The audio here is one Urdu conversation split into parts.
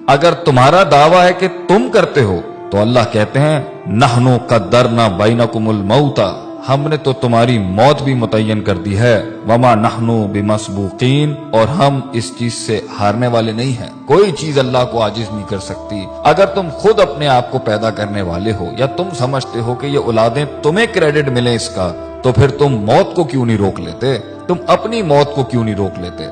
اگر تمہارا دعویٰ ہے کہ تم کرتے ہو تو اللہ کہتے ہیں نحنو قدرنا بینکم الموت، ہم نے تو تمہاری موت بھی متعین کر دی ہے، وما نحنو بمسبوقین، اور ہم اس چیز سے ہارنے والے نہیں ہیں، کوئی چیز اللہ کو عاجز نہیں کر سکتی۔ اگر تم خود اپنے آپ کو پیدا کرنے والے ہو یا تم سمجھتے ہو کہ یہ اولادیں تمہیں کریڈٹ ملے اس کا، تو پھر تم موت کو کیوں نہیں روک لیتے؟ تم اپنی موت کو کیوں نہیں روک لیتے؟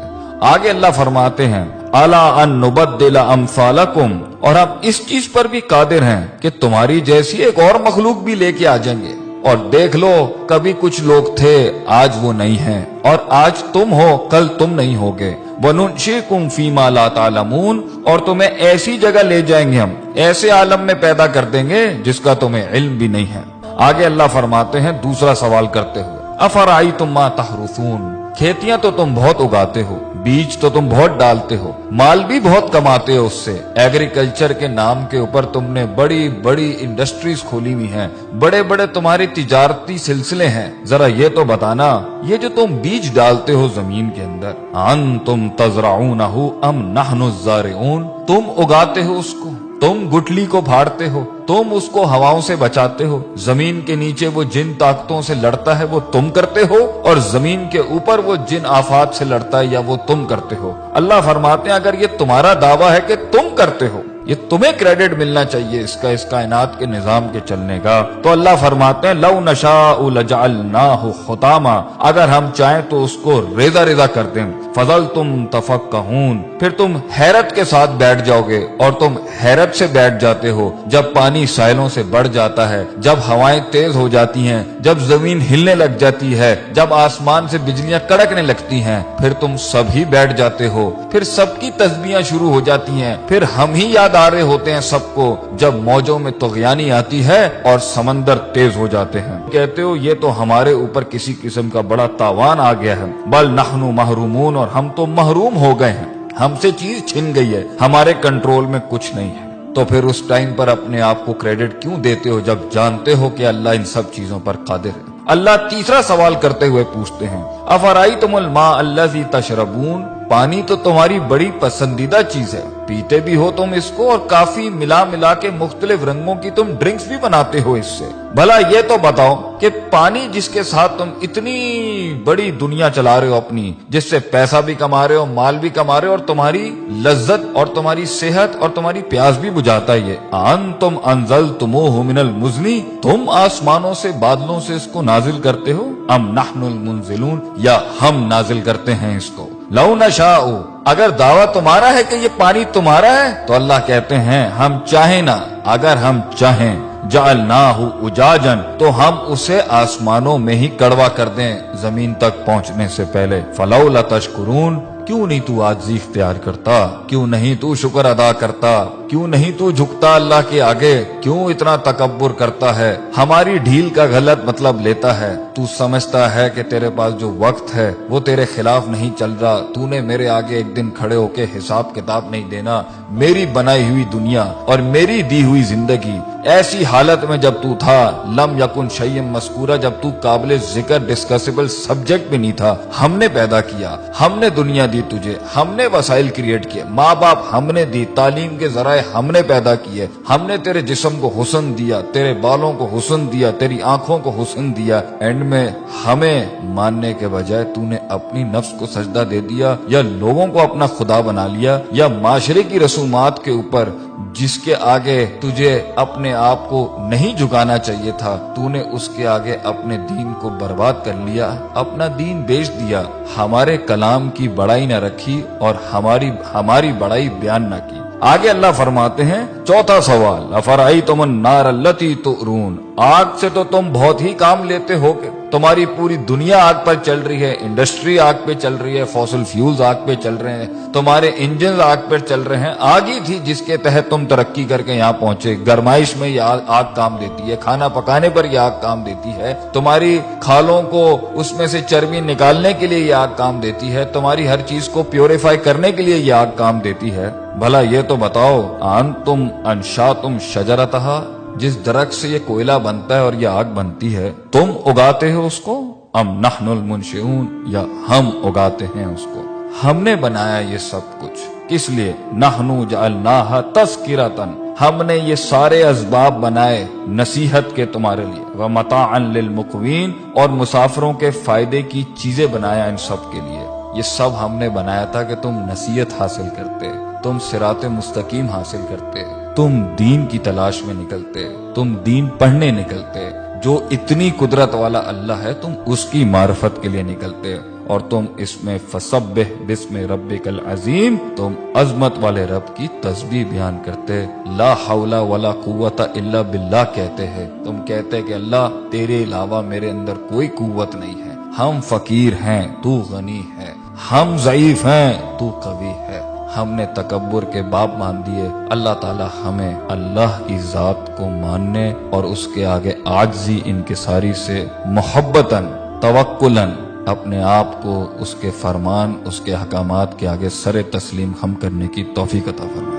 آگے اللہ فرماتے ہیں الا ان نبدل امثالکم، اور ہم اس چیز پر بھی قادر ہیں کہ تمہاری جیسی ایک اور مخلوق بھی لے کے آ جائیں گے، اور دیکھ لو کبھی کچھ لوگ تھے آج وہ نہیں ہیں، اور آج تم ہو کل تم نہیں ہوگے، وَنُنْشِئْكُمْ فِي مَا لَا تَعْلَمُونَ، اور تمہیں ایسی جگہ لے جائیں گے، ہم ایسے عالم میں پیدا کر دیں گے جس کا تمہیں علم بھی نہیں ہے۔ آگے اللہ فرماتے ہیں دوسرا سوال کرتے ہوئے افرأیتم ما تحرثون، کھیتیاں تو تم بہت اگاتے ہو، بیج تو تم بہت ڈالتے ہو، مال بھی بہت کماتے ہو اس سے، ایگریکلچر کے نام کے اوپر تم نے بڑی بڑی انڈسٹریز کھولی ہوئی ہیں، بڑے بڑے تمہارے تجارتی سلسلے ہیں، ذرا یہ تو بتانا یہ جو تم بیج ڈالتے ہو زمین کے اندر، انتم تزرعونہ ام نحن الزارعون، تم اگاتے ہو اس کو، تم گٹلی کو پھاڑتے ہو، تم اس کو ہواؤں سے بچاتے ہو، زمین کے نیچے وہ جن طاقتوں سے لڑتا ہے وہ تم کرتے ہو، اور زمین کے اوپر وہ جن آفات سے لڑتا ہے یا وہ تم کرتے ہو۔ اللہ فرماتے ہیں اگر یہ تمہارا دعویٰ ہے کہ تم کرتے ہو، یہ تمہیں کریڈٹ ملنا چاہیے اس کائنات کے نظام کے چلنے کا، تو اللہ فرماتے ہیں لو نشاء لجعلناہ حطاما، اگر ہم چاہیں تو اس کو ریزہ ریزہ کر دیں، فظلتم تفکہون، پھر تم حیرت کے ساتھ بیٹھ جاؤ گے، اور تم حیرت سے بیٹھ جاتے ہو جب پانی ساحلوں سے بڑھ جاتا ہے، جب ہوائیں تیز ہو جاتی ہیں، جب زمین ہلنے لگ جاتی ہے، جب آسمان سے بجلیاں کڑکنے لگتی ہیں، پھر تم سب ہی بیٹھ جاتے ہو، پھر سب کی تسبیحاں شروع ہو جاتی ہیں، پھر ہم ہی یاد آ رہے ہوتے ہیں سب کو جب موجوں میں طغیانی آتی ہے اور سمندر تیز ہو جاتے ہیں، کہتے ہو یہ تو ہمارے اوپر کسی قسم کا بڑا تاوان آ گیا ہے، بل نحن محرومون، اور ہم تو محروم ہو گئے ہیں، ہم سے چیز چھن گئی ہے، ہمارے کنٹرول میں کچھ نہیں ہے۔ تو پھر اس ٹائم پر اپنے آپ کو کریڈٹ کیوں دیتے ہو جب جانتے ہو کہ اللہ ان سب چیزوں پر قادر ہے؟ اللہ تیسرا سوال کرتے ہوئے پوچھتے ہیں افرأیتم الماء الذی تشربون، پانی تو تمہاری بڑی پسندیدہ چیز ہے، پیتے بھی ہو تم اس کو، اور کافی ملا ملا کے مختلف رنگوں کی تم ڈرنکس بھی بناتے ہو اس سے، بھلا یہ تو بتاؤ کہ پانی جس کے ساتھ تم اتنی بڑی دنیا چلا رہے ہو اپنی، جس سے پیسہ بھی کما رہے ہو، مال بھی کما رہے ہو، اور تمہاری لذت اور تمہاری صحت اور تمہاری پیاس بھی بجھاتا ہے، یہ انتم انزلتموہ من المزن، تم آسمانوں سے بادلوں سے اس کو نازل کرتے ہو، ام نحن المنزلون، یا ہم نازل کرتے ہیں اس کو، لو نشاء، اگر دعویٰ تمہارا ہے کہ یہ پانی تمہارا ہے تو اللہ کہتے ہیں ہم چاہیں نا، اگر ہم چاہیں جعلناہ اجاجا، تو ہم اسے آسمانوں میں ہی کڑوا کر دیں زمین تک پہنچنے سے پہلے، فلولا تشکرون، کیوں نہیں تو عاجزی اختیار کرتا، کیوں نہیں تو شکر ادا کرتا، کیوں نہیں تو جھکتا اللہ کے آگے، کیوں اتنا تکبر کرتا ہے، ہماری ڈھیل کا غلط مطلب لیتا ہے، تو سمجھتا ہے کہ تیرے پاس جو وقت ہے وہ تیرے خلاف نہیں چل رہا، تو نے میرے آگے ایک دن کھڑے ہو کے حساب کتاب نہیں دینا، میری بنائی ہوئی دنیا اور میری دی ہوئی زندگی ایسی حالت میں جب تو تھا، لم یکن شیئا مذکورا، جب تو قابل ذکر ڈسکسیبل سبجیکٹ بھی نہیں تھا، ہم نے پیدا کیا، ہم نے دنیا دی تجھے، ہم نے وسائل کریٹ کیے، ماں باپ ہم نے دی، تعلیم کے ذرائع ہم نے پیدا کیے، ہم نے تیرے جسم کو حسن دیا، تیرے بالوں کو حسن دیا، تیری آنکھوں کو حسن دیا، اینڈ میں ہمیں ماننے کے بجائے تو نے اپنی نفس کو سجدہ دے دیا، یا لوگوں کو اپنا خدا بنا لیا، یا معاشرے کی رسومات کے اوپر جس کے آگے تجھے اپنے آپ کو نہیں جھکانا چاہیے تھا، تو نے اس کے آگے اپنے دین کو برباد کر لیا، اپنا دین بیچ دیا، ہمارے کلام کی بڑائی نہ رکھی اور ہماری بڑائی بیان نہ کی۔ آگے اللہ فرماتے ہیں چوتھا سوال افرأیتم النار التی تؤرون، آگ سے تو تم بہت ہی کام لیتے ہو کہ تمہاری پوری دنیا آگ پر چل رہی ہے، انڈسٹری آگ پہ چل رہی ہے، فوسل فیولز آگ پہ چل رہے ہیں، تمہارے انجنز آگ پہ چل رہے ہیں، آگ ہی تھی جس کے تحت تم ترقی کر کے یہاں پہنچے، گرمائش میں یہ آگ کام دیتی ہے، کھانا پکانے پر یہ آگ کام دیتی ہے، تمہاری کھالوں کو اس میں سے چربی نکالنے کے لیے یہ آگ کام دیتی ہے، تمہاری ہر چیز کو پیوریفائی کرنے کے لیے یہ آگ کام دیتی ہے، بھلا یہ تو بتاؤ انتم انشاتم شجرتہا، جس درخت سے یہ کوئلہ بنتا ہے اور یہ آگ بنتی ہے تم اگاتے ہو اس کو، ام نحن المنشئون، یا ہم اگاتے ہیں اس کو، ہم نے بنایا یہ سب کچھ، کس لیے؟ نحنو جعلناہا تذکرۃ، ہم نے یہ سارے اسباب بنائے نصیحت کے تمہارے لیے، ومتاعا للمقوین، اور مسافروں کے فائدے کی چیزیں بنایا ان سب کے لیے۔ یہ سب ہم نے بنایا تھا کہ تم نصیحت حاصل کرتے، تم صراط مستقیم حاصل کرتے، تم دین کی تلاش میں نکلتے، تم دین پڑھنے نکلتے۔ جو اتنی قدرت والا اللہ ہے تم اس کی معرفت کے لیے نکلتے، اور تم اس میں فسبح بسم ربک العظیم، تم عظمت والے رب کی تسبیح بیان کرتے، لا حول ولا قوت الا باللہ کہتے ہیں۔ تم کہتے کہ اللہ تیرے علاوہ میرے اندر کوئی قوت نہیں ہے، ہم فقیر ہیں تو غنی ہے، ہم ضعیف ہیں تو قوی ہے۔ ہم نے تکبر کے باب مان دیے، اللہ تعالی ہمیں اللہ کی ذات کو ماننے اور اس کے آگے عاجزی انکساری سے محبتاً توکلاً اپنے آپ کو اس کے فرمان، اس کے احکامات کے آگے سر تسلیم خم کرنے کی توفیق عطا فرمائے۔